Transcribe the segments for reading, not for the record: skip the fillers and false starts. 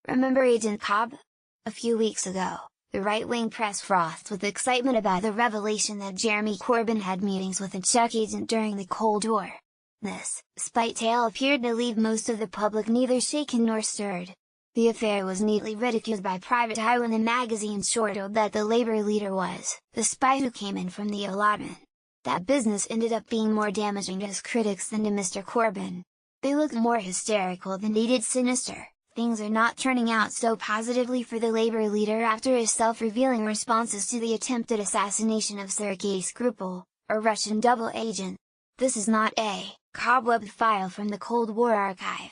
Remember Agent Cobb? A few weeks ago, the right-wing press frothed with excitement about the revelation that Jeremy Corbyn had meetings with a Czech agent during the Cold War. This spite tale appeared to leave most of the public neither shaken nor stirred. The affair was neatly ridiculed by Private Eye when the magazine chortled that the Labour leader was the spy who came in from the allotment. That business ended up being more damaging to his critics than to Mr. Corbyn. They looked more hysterical than they did sinister. Things are not turning out so positively for the Labour leader after his self-revealing responses to the attempted assassination of Sergei Skripal, a Russian double agent. This is not a cobweb file from the Cold War archive.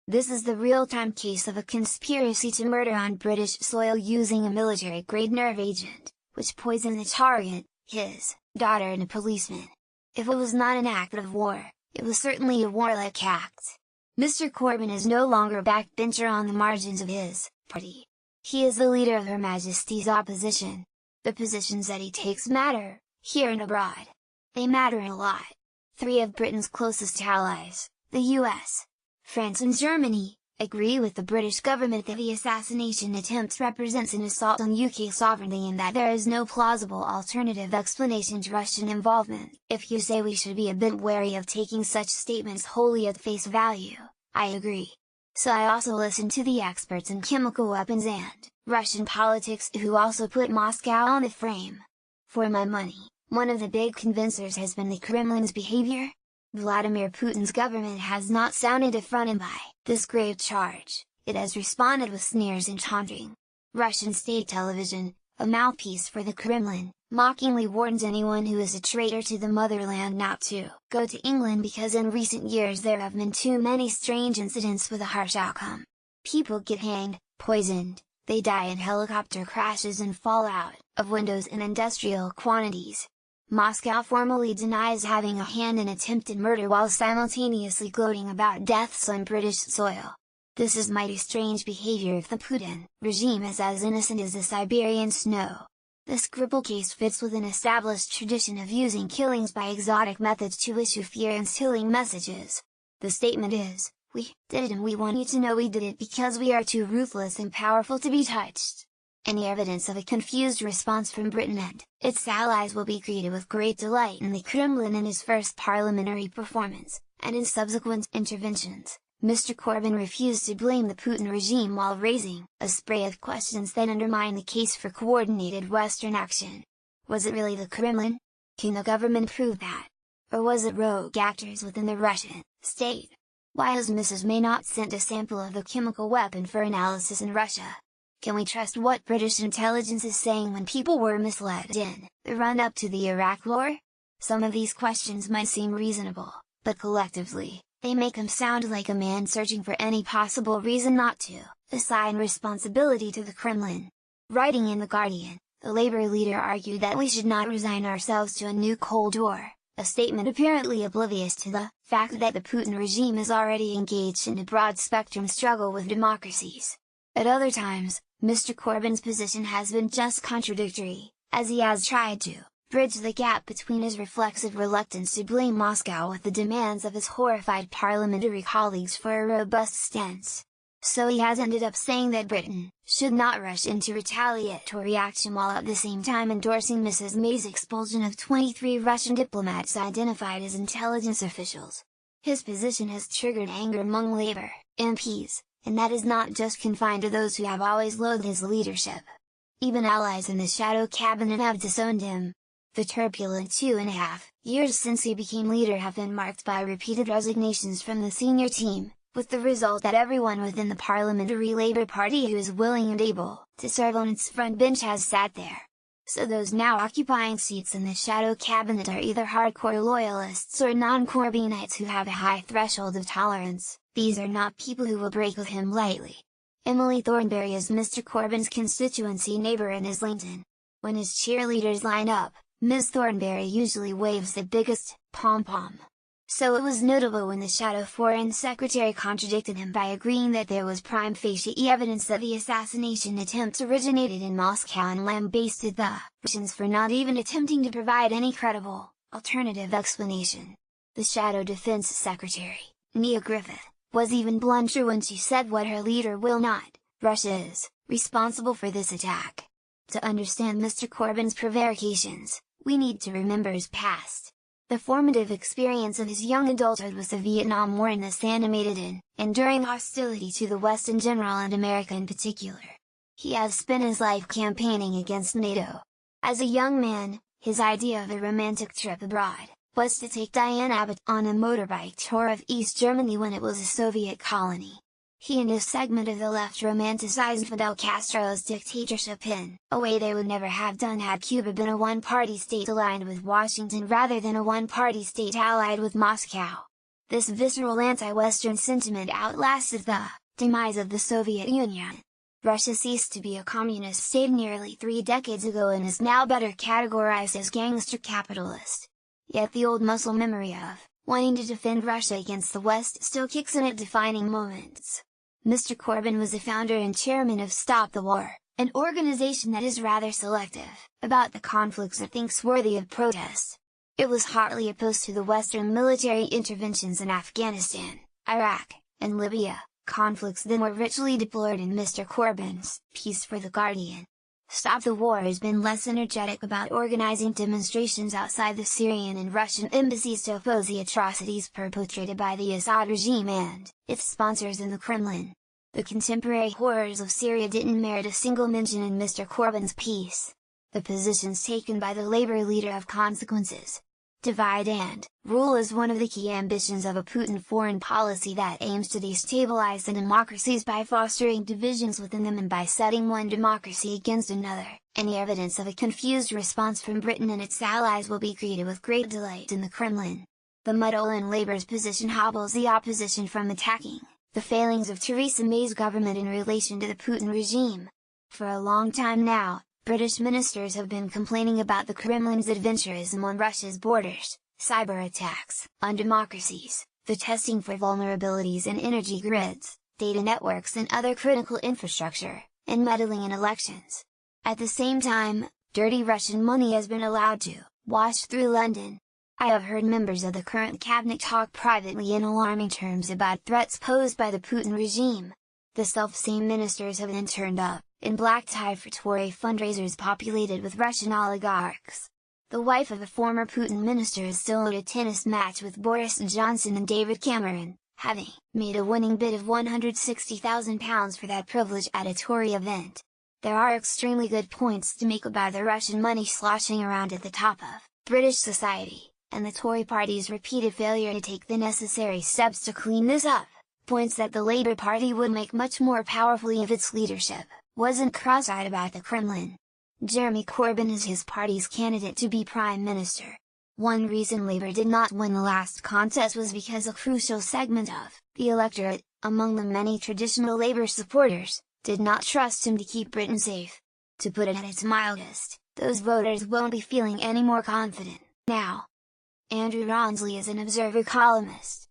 This is the real-time case of a conspiracy to murder on British soil using a military-grade nerve agent, which poisoned the target, his daughter and a policeman. If it was not an act of war, it was certainly a warlike act. Mr. Corbyn is no longer a backbencher on the margins of his party. He is the leader of Her Majesty's opposition. The positions that he takes matter, here and abroad. They matter a lot. 3 of Britain's closest allies, the US, France and Germany, agree with the British government that the assassination attempt represents an assault on UK sovereignty and that there is no plausible alternative explanation to Russian involvement. If you say we should be a bit wary of taking such statements wholly at face value, I agree. So I also listen to the experts in chemical weapons and Russian politics who also put Moscow on the frame. For my money, one of the big convincers has been the Kremlin's behavior. Vladimir Putin's government has not sounded affronted by this grave charge, it has responded with sneers and taunting. Russian state television, a mouthpiece for the Kremlin, mockingly warns anyone who is a traitor to the motherland not to go to England because in recent years there have been too many strange incidents with a harsh outcome. People get hanged, poisoned, they die in helicopter crashes and fall out of windows in industrial quantities. Moscow formally denies having a hand in attempted murder while simultaneously gloating about deaths on British soil. This is mighty strange behavior if the Putin regime is as innocent as the Siberian snow. The Skripal case fits with an established tradition of using killings by exotic methods to issue fear-instilling messages. The statement is, "We did it and we want you to know we did it because we are too ruthless and powerful to be touched." Any evidence of a confused response from Britain and its allies will be greeted with great delight in the Kremlin in his first parliamentary performance, and in subsequent interventions. Mr. Corbyn refused to blame the Putin regime while raising a spray of questions that undermine the case for coordinated Western action. Was it really the Kremlin? Can the government prove that? Or was it rogue actors within the Russian state? Why has Mrs. May not sent a sample of the chemical weapon for analysis in Russia? Can we trust what British intelligence is saying when people were misled in the run-up to the Iraq War? Some of these questions might seem reasonable, but collectively, they make him sound like a man searching for any possible reason not to assign responsibility to the Kremlin. Writing in The Guardian, the Labour leader argued that we should not resign ourselves to a new Cold War, a statement apparently oblivious to the fact that the Putin regime is already engaged in a broad-spectrum struggle with democracies. At other times, Mr. Corbyn's position has been just contradictory, as he has tried to bridge the gap between his reflexive reluctance to blame Moscow with the demands of his horrified parliamentary colleagues for a robust stance. So he has ended up saying that Britain should not rush into retaliatory action while at the same time endorsing Mrs. May's expulsion of 23 Russian diplomats identified as intelligence officials. His position has triggered anger among Labour MPs, and that is not just confined to those who have always loathed his leadership. Even allies in the shadow cabinet have disowned him. The turbulent 2.5 years since he became leader have been marked by repeated resignations from the senior team, with the result that everyone within the parliamentary Labour Party who is willing and able to serve on its front bench has sat there. So those now occupying seats in the shadow cabinet are either hardcore loyalists or non-Corbynites who have a high threshold of tolerance. These are not people who will break with him lightly. Emily Thornberry is Mr. Corbyn's constituency neighbour in Islington. When his cheerleaders line up, Ms. Thornberry usually waves the biggest pom-pom. So it was notable when the shadow foreign secretary contradicted him by agreeing that there was prime facie evidence that the assassination attempt originated in Moscow and lambasted the Russians for not even attempting to provide any credible, alternative explanation. The shadow defense secretary, Nia Griffith, was even blunter when she said what her leader will not Russia is responsible for this attack. To understand Mr. Corbyn's prevarications, we need to remember his past. The formative experience of his young adulthood was the Vietnam War, and this animated in, enduring hostility to the West in general and America in particular. He has spent his life campaigning against NATO. As a young man, his idea of a romantic trip abroad was to take Diane Abbott on a motorbike tour of East Germany when it was a Soviet colony. He and his segment of the left romanticized Fidel Castro's dictatorship in a way they would never have done had Cuba been a one-party state aligned with Washington rather than a one-party state allied with Moscow. This visceral anti-Western sentiment outlasted the demise of the Soviet Union. Russia ceased to be a communist state nearly 3 decades ago and is now better categorized as gangster capitalist. Yet the old muscle memory of wanting to defend Russia against the West still kicks in at defining moments. Mr. Corbyn was the founder and chairman of Stop the War, an organization that is rather selective about the conflicts it thinks worthy of protest. It was hotly opposed to the Western military interventions in Afghanistan, Iraq, and Libya, conflicts then were richly deplored in Mr. Corbyn's piece for The Guardian. Stop the War has been less energetic about organizing demonstrations outside the Syrian and Russian embassies to oppose the atrocities perpetrated by the Assad regime and its sponsors in the Kremlin. The contemporary horrors of Syria didn't merit a single mention in Mr. Corbyn's piece. The positions taken by the Labour leader have consequences. Divide and rule is one of the key ambitions of a Putin foreign policy that aims to destabilize the democracies by fostering divisions within them and by setting one democracy against another. Any evidence of a confused response from Britain and its allies will be greeted with great delight in the Kremlin. The muddle in Labour's position hobbles the opposition from attacking the failings of Theresa May's government in relation to the Putin regime. For a long time now, British ministers have been complaining about the Kremlin's adventurism on Russia's borders, cyber attacks on democracies, the testing for vulnerabilities in energy grids, data networks and other critical infrastructure, and meddling in elections. At the same time, dirty Russian money has been allowed to wash through London. I have heard members of the current cabinet talk privately in alarming terms about threats posed by the Putin regime. The self-same ministers have then turned up in black tie for Tory fundraisers populated with Russian oligarchs. The wife of a former Putin minister is still at a tennis match with Boris Johnson and David Cameron, having made a winning bid of £160,000 for that privilege at a Tory event. There are extremely good points to make about the Russian money sloshing around at the top of British society, and the Tory party's repeated failure to take the necessary steps to clean this up. Points that the Labour Party would make much more powerfully if its leadership wasn't cross-eyed about the Kremlin. Jeremy Corbyn is his party's candidate to be Prime Minister. One reason Labour did not win the last contest was because a crucial segment of the electorate, among the many traditional Labour supporters, did not trust him to keep Britain safe. To put it at its mildest, those voters won't be feeling any more confident now. Andrew Rawnsley is an Observer columnist.